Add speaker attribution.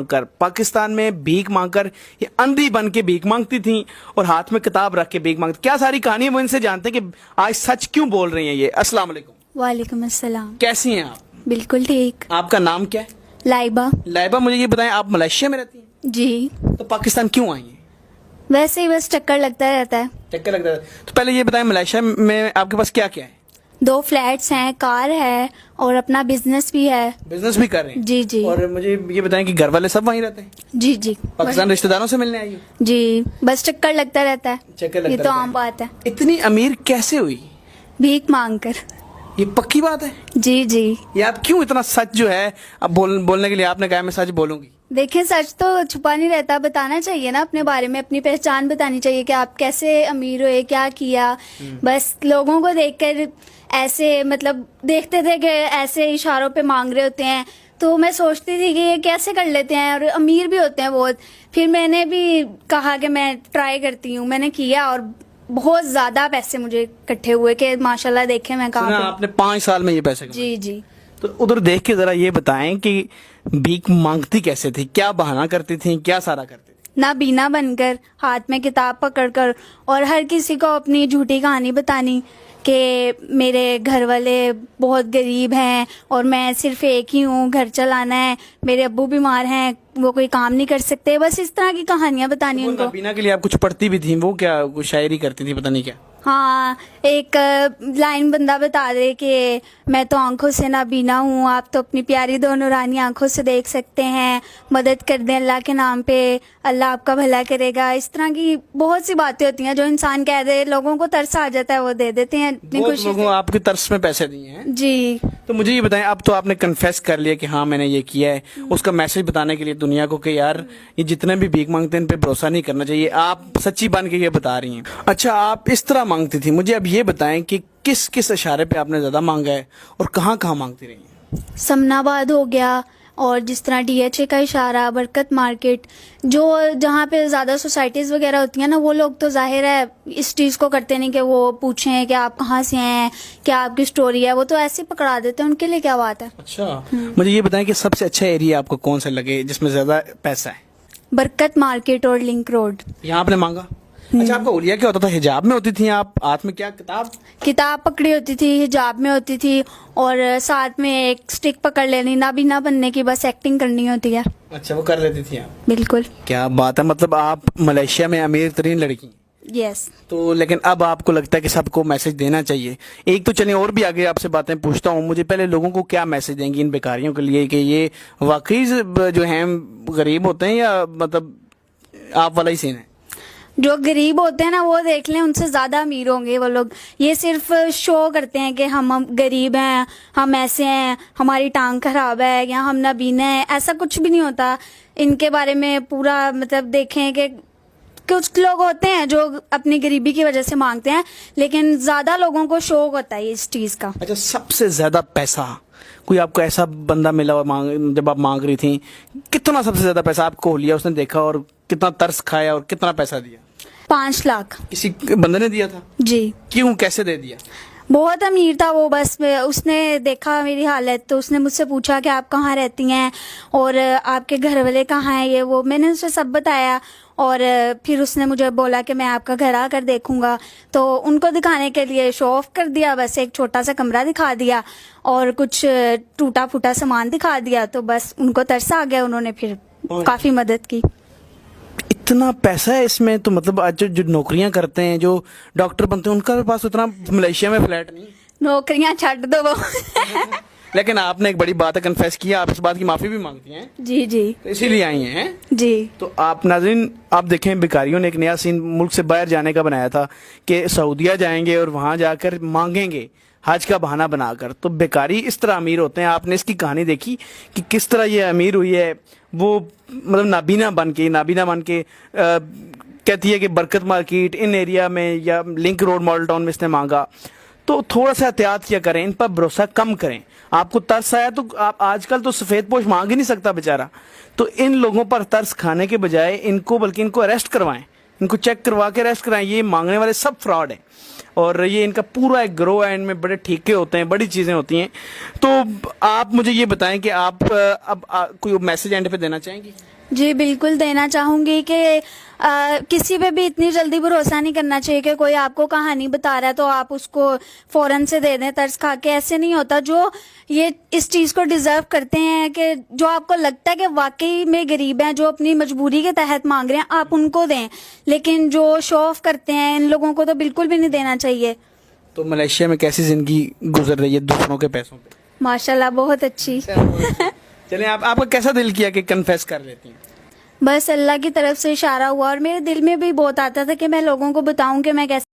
Speaker 1: कर पाकिस्तान में भीख मांगकर ये अंधी बन के भीख मांगती थी और हाथ में किताब रख के भीख मांगती। क्या सारी कहानी वो इनसे जानते हैं कि आज सच क्यों बोल रही हैं ये। अस्सलाम वालेकुम।
Speaker 2: वालेकुम अस्सलाम।
Speaker 1: कैसी हैं आप?
Speaker 2: बिल्कुल ठीक।
Speaker 1: आपका नाम क्या है?
Speaker 2: लाइबा।
Speaker 1: लाइबा, मुझे ये बताएं आप मलेशिया में रहती हैं?
Speaker 2: जी।
Speaker 1: तो पाकिस्तान क्यों आई हैं?
Speaker 2: वैसे ही बस चक्कर लगता रहता है।
Speaker 1: चक्कर लगता है। तो पहले ये बताएं मलेशिया में आपके पास क्या क्या है?
Speaker 2: 2 फ्लैट्स हैं, कार है और अपना बिजनेस भी है।
Speaker 1: बिजनेस भी कर रहे हैं?
Speaker 2: जी जी।
Speaker 1: और मुझे ये बताएं कि घर वाले सब वहीं रहते हैं?
Speaker 2: जी जी।
Speaker 1: पाकिस्तान रिश्तेदारों से मिलने आई हो?
Speaker 2: जी, बस चक्कर लगता रहता है।
Speaker 1: चक्कर लगता
Speaker 2: ये तो
Speaker 1: रहता
Speaker 2: आम बात है।
Speaker 1: इतनी अमीर कैसे हुई?
Speaker 2: भीख मांग कर।
Speaker 1: ये पक्की बात है?
Speaker 2: जी जी।
Speaker 1: ये आप क्यों इतना सच जो है अब बोलने के लिए आपने कहा मैं सच बोलूंगी?
Speaker 2: देखिए, सच तो छुपा नहीं रहता, बताना चाहिए ना अपने बारे में, अपनी पहचान बतानी चाहिए कि आप कैसे अमीर हुए, क्या किया। बस लोगों को देखकर ऐसे मतलब देखते थे कि ऐसे इशारों पे मांग रहे होते हैं, तो मैं सोचती थी कि ये कैसे कर लेते हैं और अमीर भी होते हैं बहुत। फिर मैंने भी कहा कि मैं ट्राई करती हूँ, मैंने किया और बहुत ज्यादा पैसे मुझे इकट्ठे हुए कि माशाल्लाह देखे मैं कहाँ
Speaker 1: सुना
Speaker 2: पे।
Speaker 1: आपने 5 साल में ये पैसे कमाए?
Speaker 2: जी जी।
Speaker 1: तो उधर देख के जरा ये बताएं कि भीख मांगती कैसे थी, क्या बहाना करती थी, क्या सारा करती थी?
Speaker 2: ना बीना बनकर, हाथ में किताब पकड़कर और हर किसी को अपनी झूठी कहानी बतानी कि मेरे घर वाले बहुत गरीब हैं और मैं सिर्फ एक ही हूँ, घर चलाना है, मेरे अब्बू बीमार हैं, वो कोई काम नहीं कर सकते। बस इस तरह की कहानियां बतानी
Speaker 1: वो
Speaker 2: उनको।
Speaker 1: नबीना के लिए आप कुछ पढ़ती भी थी, वो क्या कुछ शायरी करती थी, पता नहीं क्या?
Speaker 2: हाँ, एक लाइन बंदा बता दे कि मैं तो आंखों से नाबीना हूँ, आप तो अपनी प्यारी दो नूरानी आंखों से देख सकते हैं, मदद कर दें अल्लाह के नाम पे, अल्लाह आपका भला करेगा। इस तरह की बहुत सी बातें होती हैं जो इंसान कह दे, लोगों को तरस आ जाता है, वो दे देते हैं इतनी
Speaker 1: बहुत
Speaker 2: खुशी
Speaker 1: लोगों
Speaker 2: से।
Speaker 1: आपके तरस में पैसे दिए हैं?
Speaker 2: जी।
Speaker 1: तो मुझे ये बताएं, अब तो आपने कन्फेस कर लिया कि हाँ मैंने ये किया है, उसका मैसेज बताने के लिए दुनिया को कि यार ये जितने भी भीख मांगते हैं इन पे भरोसा नहीं करना चाहिए, आप सच्ची बन के ये बता रही हैं। अच्छा, आप इस तरह मांगती थी, मुझे अब ये बताएं कि किस किस इशारे पे आपने ज्यादा मांगा है और कहाँ कहाँ मांगती रही हैं?
Speaker 2: समनाबाद हो गया और जिस तरह DHA का इशारा, बरकत मार्केट, जो जहाँ पे ज़्यादा सोसाइटीज़ वगैरह होती हैं ना, वो लोग तो जाहिर है इस चीज़ को करते नहीं कि वो पूछें कि आप कहाँ से हैं, क्या आपकी स्टोरी है, वो तो ऐसे ही पकड़ा देते हैं, उनके लिए क्या बात है।
Speaker 1: अच्छा, मुझे ये बताएं कि सबसे अच्छा एरिया आपको कौन सा लगे जिसमें ज्यादा पैसा है?
Speaker 2: बरकत मार्केट और लिंक रोड।
Speaker 1: यहाँ आपने मांगा? अच्छा, आपका हुलिया क्या होता था? हिजाब में होती थी आप? हाथ में क्या
Speaker 2: किताब पकड़ी होती थी, हिजाब में होती थी और साथ में एक स्टिक पकड़ लेनी, नाबीना बनने की बस एक्टिंग करनी होती है।
Speaker 1: अच्छा, वो कर लेती थी आप?
Speaker 2: बिल्कुल।
Speaker 1: क्या बात है, मतलब आप मलेशिया में अमीर तरीन लड़की।
Speaker 2: यस।
Speaker 1: तो लेकिन अब आपको लगता है कि सबको मैसेज देना चाहिए। एक तो चलिए और भी आगे आपसे बातें पूछता हूँ, मुझे पहले लोगों को क्या मैसेज देंगी इन बेकारियों के लिए कि ये वाकई जो हैं गरीब होते हैं या मतलब आप वाला ही सीन है?
Speaker 2: जो गरीब होते हैं ना, वो देख लें, उनसे ज्यादा अमीर होंगे वो लोग। ये सिर्फ शो करते हैं कि हम गरीब हैं, हम ऐसे हैं, हमारी टांग खराब है या हम नाबीना हैं, ऐसा कुछ भी नहीं होता। इनके बारे में पूरा मतलब देखें कि कुछ लोग होते हैं जो अपनी गरीबी की वजह से मांगते हैं, लेकिन ज्यादा लोगों को शौक होता है इस चीज का।
Speaker 1: अच्छा, सबसे ज्यादा पैसा कोई आपको ऐसा बंदा मिला हो जब आप मांग रही थी, कितना सबसे ज्यादा पैसा आपको लिया उसने देखा और कितना तरस खाया और कितना पैसा दिया?
Speaker 2: 5 लाख।
Speaker 1: किसी बंदे ने दिया था?
Speaker 2: जी।
Speaker 1: क्यों, कैसे दे दिया?
Speaker 2: बहुत अमीर था वो, बस उसने देखा मेरी हालत तो उसने मुझसे पूछा कि आप कहाँ रहती हैं और आपके घर वाले कहाँ हैं, ये वो मैंने उसे सब बताया और फिर उसने मुझे बोला कि मैं आपका घर आकर देखूंगा। तो उनको दिखाने के लिए शो ऑफ कर दिया, बस एक छोटा सा कमरा दिखा दिया और कुछ टूटा फूटा सामान दिखा दिया, तो बस उनको तरस आ गया, उन्होंने फिर काफ़ी मदद की।
Speaker 1: इतना पैसा है इसमें? तो मतलब आज जो नौकरियां करते हैं, जो डॉक्टर बनते हैं, उनका पास उतना मलेशिया में फ्लैट नहीं?
Speaker 2: नौकरियां छੱਡ दो वो।
Speaker 1: लेकिन आपने एक बड़ी बात है, कन्फेस किया, आप इस बात की माफी भी मांगती हैं?
Speaker 2: जी जी।
Speaker 1: तो इसीलिए आई हैं?
Speaker 2: जी।
Speaker 1: तो आप नाज़रीन, आप देखें, बेकारियों ने एक नया सीन मुल्क से बाहर जाने का बनाया था कि सऊदीया जाएंगे और वहां जाकर मांगेंगे हज का बहाना बनाकर। तो बेकारी इस तरह अमीर होते हैं। आपने इसकी कहानी देखी कि किस तरह ये अमीर हुई है? वो मतलब नाबीना बन के कहती है कि बरकत मार्केट इन एरिया में या लिंक रोड मॉडल टाउन में इसने मांगा। तो थोड़ा सा एहतियात किया करें, इन पर भरोसा कम करें। आपको तरस आया तो आप आजकल तो सफेद पोश मांग ही नहीं सकता बेचारा, तो इन लोगों पर तरस खाने के बजाय बल्कि इनको अरेस्ट करवाएं, इनको चेक करवा के अरेस्ट कराएं। ये मांगने वाले सब फ्रॉड हैं اور یہ ان کا پورا ایک گروہ ہے, ان میں بڑے ٹھیکے ہوتے ہیں, بڑی چیزیں ہوتی ہیں. تو آپ مجھے یہ بتائیں کہ آپ اب کوئی میسج اینڈ پہ دینا چاہیں گی؟
Speaker 2: جی بالکل دینا چاہوں گی کہ کسی پہ بھی اتنی جلدی بھروسہ نہیں کرنا چاہیے کہ کوئی آپ کو کہانی بتا رہا ہے تو آپ اس کو فوراً سے دے دیں ترس کھا کے. ایسے نہیں ہوتا. جو یہ اس چیز کو ڈیزرو کرتے ہیں کہ جو آپ کو لگتا ہے کہ واقعی میں غریب ہیں, جو اپنی مجبوری کے تحت مانگ رہے ہیں, آپ ان کو دیں. لیکن جو شو آف کرتے ہیں ان لوگوں کو تو بالکل بھی نہیں دینا چاہیے.
Speaker 1: تو ملیشیا میں کیسی زندگی گزر رہی ہے دوسروں کے پیسوں پہ؟
Speaker 2: ماشاءاللہ بہت اچھی.
Speaker 1: چلیں آپ کا کیسا دل کیا کہ کنفیس کر لیتی ہیں؟
Speaker 2: بس اللہ کی طرف سے اشارہ ہوا, اور میرے دل میں بھی بہت آتا تھا کہ میں لوگوں کو بتاؤں کہ میں کیسے